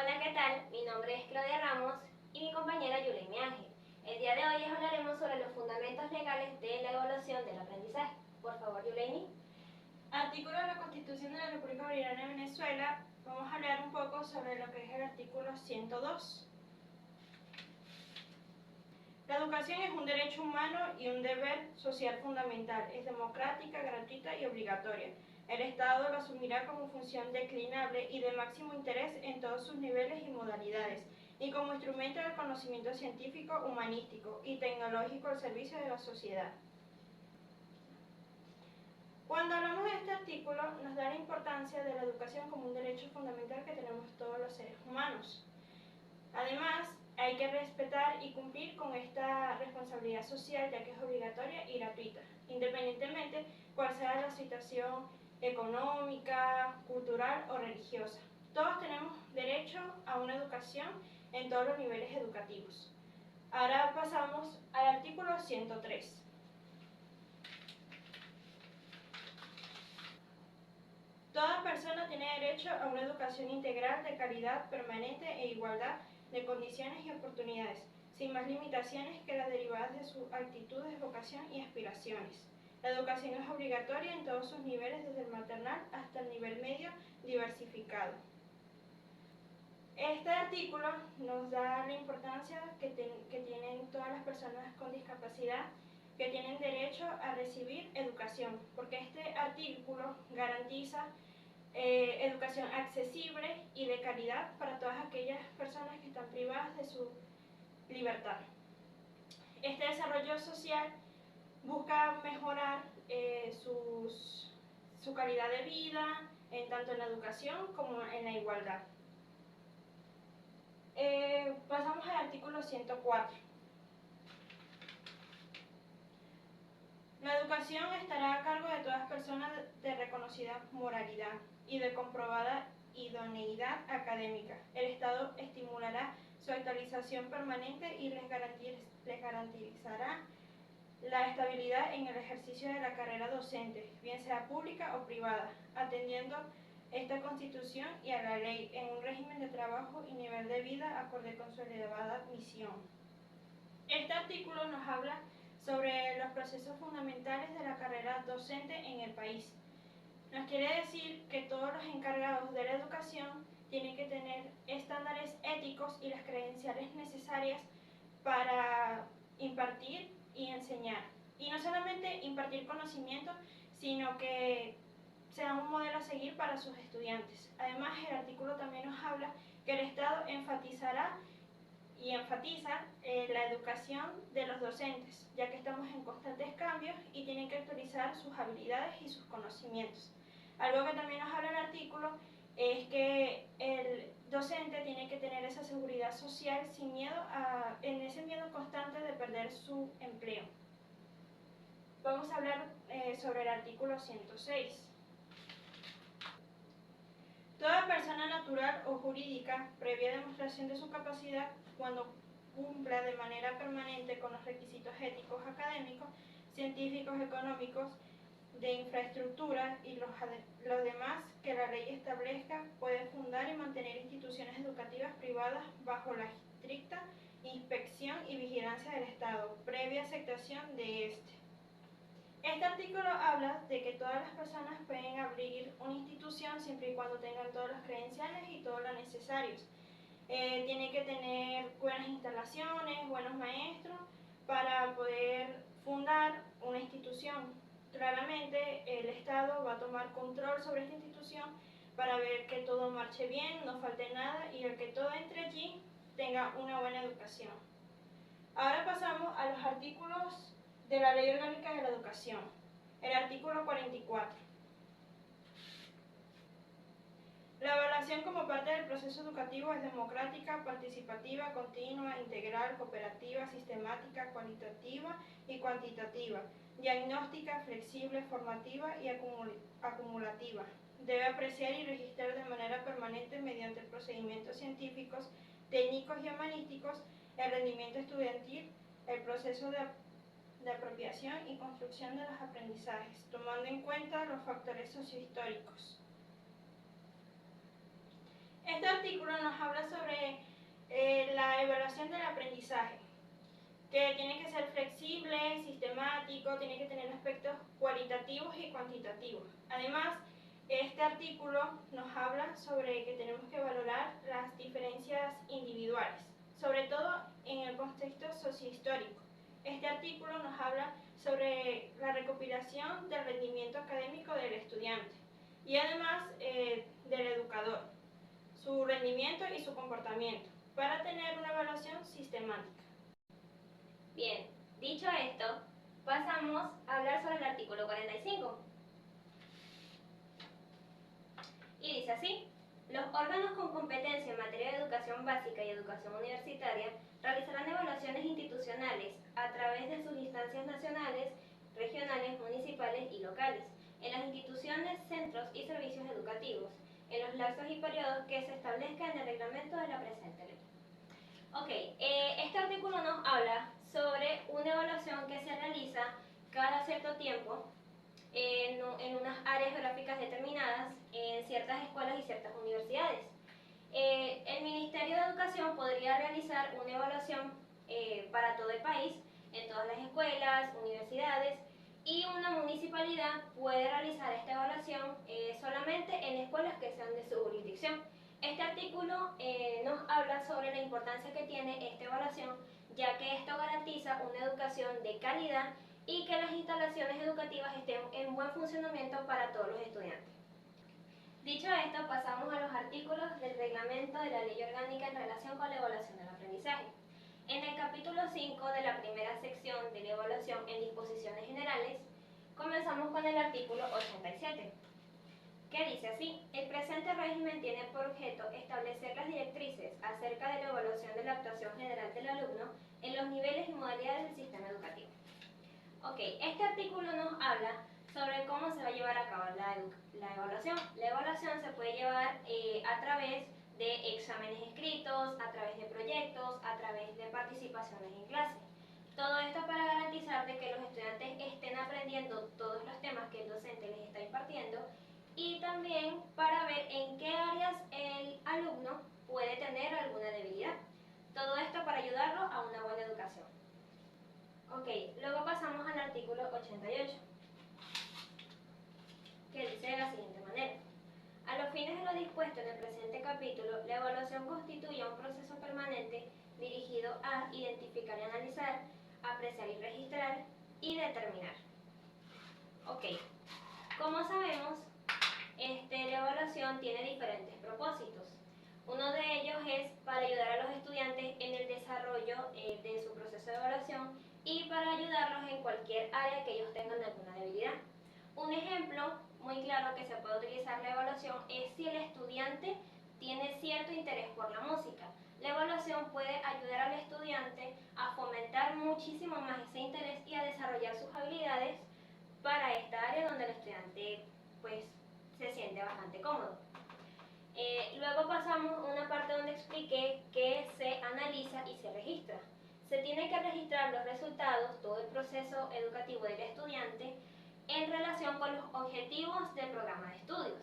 Hola, ¿qué tal? Mi nombre es Claudia Ramos y mi compañera Yuleni Ángel. El día de hoy les hablaremos sobre los fundamentos legales de la evaluación del aprendizaje. Por favor, Yuleni. Artículo de la Constitución de la República Bolivariana de Venezuela. Vamos a hablar un poco sobre lo que es el artículo 102. La educación es un derecho humano y un deber social fundamental. Es democrática, gratuita y obligatoria. El Estado lo asumirá como función declinable y de máximo interés en todos sus niveles y modalidades, y como instrumento del conocimiento científico, humanístico y tecnológico al servicio de la sociedad. Cuando hablamos de este artículo, nos da la importancia de la educación como un derecho fundamental que tenemos todos los seres humanos. Además, hay que respetar y cumplir con esta responsabilidad social, ya que es obligatoria y gratuita, independientemente cuál sea la situación económica, cultural o religiosa. Todos tenemos derecho a una educación en todos los niveles educativos. Ahora pasamos al artículo 103. Toda persona tiene derecho a una educación integral de calidad, permanente e igualdad de condiciones y oportunidades, sin más limitaciones que las derivadas de sus actitudes, vocación y aspiraciones. La educación es obligatoria en todos sus niveles, desde el maternal hasta el nivel medio diversificado. Este artículo nos da la importancia que tienen todas las personas con discapacidad que tienen derecho a recibir educación, porque este artículo garantiza educación accesible y de calidad para todas aquellas personas que están privadas de su libertad. Este desarrollo social busca mejorar su calidad de vida, tanto en la educación como en la igualdad. Pasamos al artículo 104. La educación estará a cargo de todas personas de reconocida moralidad y de comprobada idoneidad académica. El Estado estimulará su actualización permanente y les garantizará la estabilidad en el ejercicio de la carrera docente, bien sea pública o privada, atendiendo esta Constitución y a la ley en un régimen de trabajo y nivel de vida acorde con su elevada misión. Este artículo nos habla sobre los procesos fundamentales de la carrera docente en el país. Nos quiere decir que todos los encargados de la educación tienen que tener estándares éticos y las credenciales necesarias para impartir y enseñar. Y no solamente impartir conocimiento, sino que sea un modelo a seguir para sus estudiantes. Además, el artículo también nos habla que el Estado enfatizará y enfatiza la educación de los docentes, ya que estamos en constantes cambios y tienen que actualizar sus habilidades y sus conocimientos. Algo que también nos habla el artículo es que el docente tiene que tener esa seguridad social sin miedo en ese miedo constante de perder su empleo. Vamos a hablar sobre el artículo 106. Toda persona natural o jurídica, previa demostración de su capacidad, cuando cumpla de manera permanente con los requisitos éticos, académicos, científicos, económicos, de infraestructura y los demás que la ley establezca, puede fundar y mantener instituciones educativas privadas bajo la estricta inspección y vigilancia del Estado, previa aceptación de este. Este artículo habla de que todas las personas pueden abrir una institución siempre y cuando tengan todos los credenciales y todo lo necesario. Tiene que tener buenas instalaciones, buenos maestros para poder fundar una institución. Claramente el Estado va a tomar control sobre esta institución para ver que todo marche bien, no falte nada y el que todo entre allí tenga una buena educación. Ahora pasamos a los artículos de la Ley Orgánica de la Educación. El artículo 44. La evaluación como parte del proceso educativo es democrática, participativa, continua, integral, cooperativa, sistemática, cualitativa y cuantitativa, diagnóstica, flexible, formativa y acumulativa. Debe apreciar y registrar de manera permanente mediante procedimientos científicos, técnicos y humanísticos el rendimiento estudiantil, el proceso de apropiación y construcción de los aprendizajes, tomando en cuenta los factores sociohistóricos. Este artículo nos habla sobre la evaluación del aprendizaje, que tiene que ser flexible, sistemático, tiene que tener aspectos cualitativos y cuantitativos. Además, este artículo nos habla sobre que tenemos que valorar las diferencias individuales, sobre todo en el contexto sociohistórico. Este artículo nos habla sobre la recopilación del rendimiento académico del estudiante y además del educador, su rendimiento y su comportamiento, para tener una evaluación sistemática. Bien, dicho esto, pasamos a hablar sobre el artículo 45. Y dice así: los órganos con competencia en materia de educación básica y educación universitaria realizarán evaluaciones institucionales a través de sus instancias nacionales, regionales, municipales y locales, en las instituciones, centros y servicios educativos, en los lapsos y periodos que se establezca en el reglamento de la presente ley. Ok, este artículo nos habla sobre una evaluación que se realiza cada cierto tiempo en unas áreas geográficas determinadas, en ciertas escuelas y ciertas universidades. El Ministerio de Educación podría realizar una evaluación para todo el país, en todas las escuelas, universidades, y una municipalidad puede realizar esta evaluación solamente en escuelas que sean de su jurisdicción. Este artículo nos habla sobre la importancia que tiene esta evaluación, ya que esto garantiza una educación de calidad y que las instalaciones educativas estén en buen funcionamiento para todos los estudiantes. Dicho esto, pasamos a los artículos del reglamento de la Ley Orgánica en relación con la evaluación del aprendizaje. En el capítulo 5 de la primera sección de la evaluación en disposiciones generales, comenzamos con el artículo 87, que dice así: el presente régimen tiene por objeto establecer las directrices acerca de la evaluación de la actuación general del alumno en los niveles y modalidades del sistema educativo. Ok, este artículo nos habla sobre cómo se va a llevar a cabo la evaluación. La evaluación se puede llevar a través de exámenes escritos, a través de proyectos, a través de participaciones en clase. Todo esto para garantizar de que los estudiantes estén aprendiendo todos los temas que el docente les está impartiendo y también para ver en qué áreas el alumno puede tener alguna debilidad. Todo esto para ayudarlo a una buena educación. Ok, luego pasamos al artículo 88, que dice de la siguiente manera: a los fines de lo dispuesto en el presente capítulo, la evaluación constituye un proceso permanente dirigido a identificar y analizar, apreciar y registrar y determinar. Ok, como sabemos, la evaluación tiene diferentes propósitos. Uno de ellos es para ayudar a los estudiantes en el desarrollo de su proceso de evaluación y para ayudarlos en cualquier área que ellos tengan alguna debilidad. Un ejemplo muy claro que se puede utilizar la evaluación es si el estudiante tiene cierto interés por la música. La evaluación puede ayudar al estudiante a fomentar muchísimo más ese interés y a desarrollar sus habilidades para esta área donde el estudiante pues se siente bastante cómodo. Luego pasamos a una parte donde expliqué que se analiza y se registra. Se tiene que registrar los resultados, todo el proceso educativo del estudiante en relación con los objetivos del programa de estudios.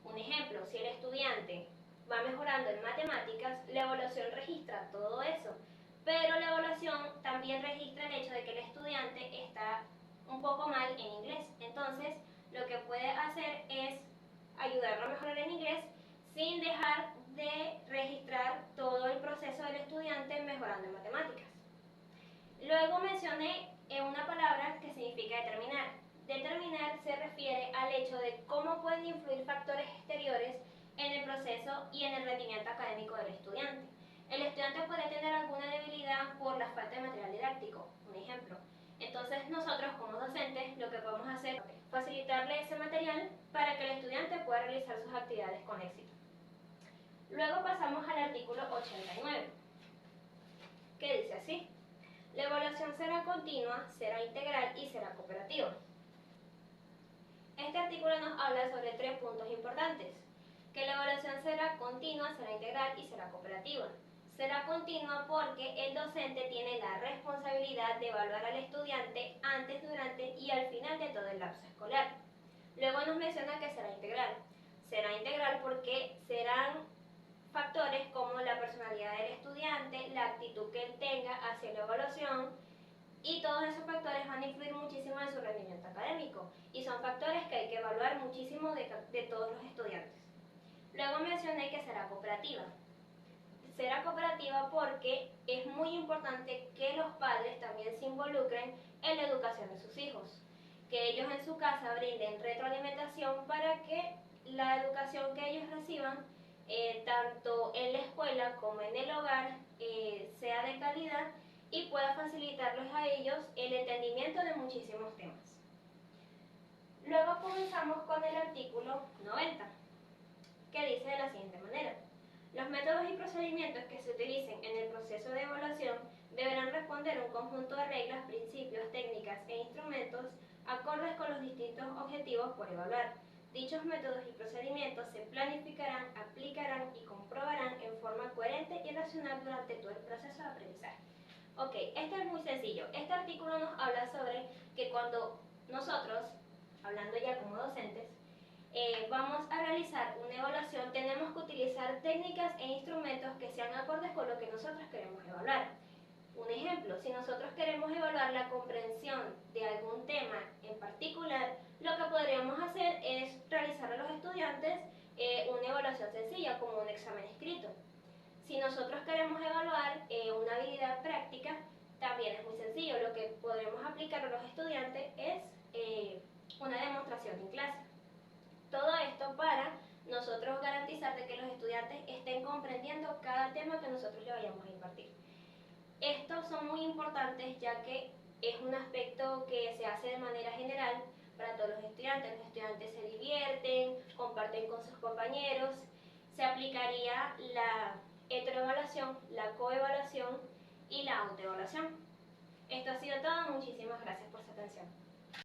Un ejemplo, si el estudiante va mejorando en matemáticas, la evaluación registra todo eso, pero la evaluación también registra el hecho de que el estudiante está un poco mal en inglés. Entonces, lo que puede hacer es ayudarlo a mejorar en inglés sin dejar de registrar todo el proceso del estudiante mejorando en matemáticas. Luego mencioné una palabra que significa determinar. Determinar se refiere al hecho de cómo pueden influir factores exteriores en el proceso y en el rendimiento académico del estudiante. El estudiante puede tener alguna debilidad por la falta de material didáctico, un ejemplo. Entonces nosotros como docentes lo que podemos hacer es facilitarle ese material para que el estudiante pueda realizar sus actividades con éxito. Luego pasamos al artículo 89, que dice así: la evaluación será continua, será integral y será cooperativa. Este artículo nos habla sobre 3 puntos importantes: que la evaluación será continua, será integral y será cooperativa. Será continua porque el docente tiene la responsabilidad de evaluar al estudiante antes, durante y al final de todo el lapso escolar. Luego nos menciona que será integral. Será integral porque serán factores evaluación, y todos esos factores van a influir muchísimo en su rendimiento académico y son factores que hay que evaluar muchísimo de todos los estudiantes. Luego mencioné que será cooperativa. Será cooperativa porque es muy importante que los padres también se involucren en la educación de sus hijos, que ellos en su casa brinden retroalimentación para que la educación que ellos reciban, tanto en la escuela como en el hogar, sea de calidad y pueda facilitarles a ellos el entendimiento de muchísimos temas. Luego comenzamos con el artículo 90, que dice de la siguiente manera: los métodos y procedimientos que se utilicen en el proceso de evaluación deberán responder a un conjunto de reglas, principios, técnicas e instrumentos acordes con los distintos objetivos por evaluar. Dichos métodos y procedimientos se planificarán, aplicarán y comprobarán en forma coherente y racional durante todo el proceso de aprendizaje. Ok, esto es muy sencillo. Este artículo nos habla sobre que cuando nosotros, hablando ya como docentes, vamos a realizar una evaluación, tenemos que utilizar técnicas e instrumentos que sean acordes con lo que nosotros queremos evaluar. Un ejemplo, si nosotros queremos evaluar la comprensión de algún tema en particular, lo que podríamos hacer es realizar a los estudiantes una evaluación sencilla, como un examen escrito. Si nosotros queremos evaluar una habilidad práctica, también es muy sencillo. Lo que podremos aplicar a los estudiantes es una demostración en clase. Todo esto para nosotros garantizar de que los estudiantes estén comprendiendo cada tema que nosotros le vayamos a impartir. Estos son muy importantes ya que es un aspecto que se hace de manera general para todos los estudiantes. Los estudiantes se divierten, comparten con sus compañeros. Se aplicaría la heteroevaluación, la coevaluación y la autoevaluación. Esto ha sido todo. Muchísimas gracias por su atención.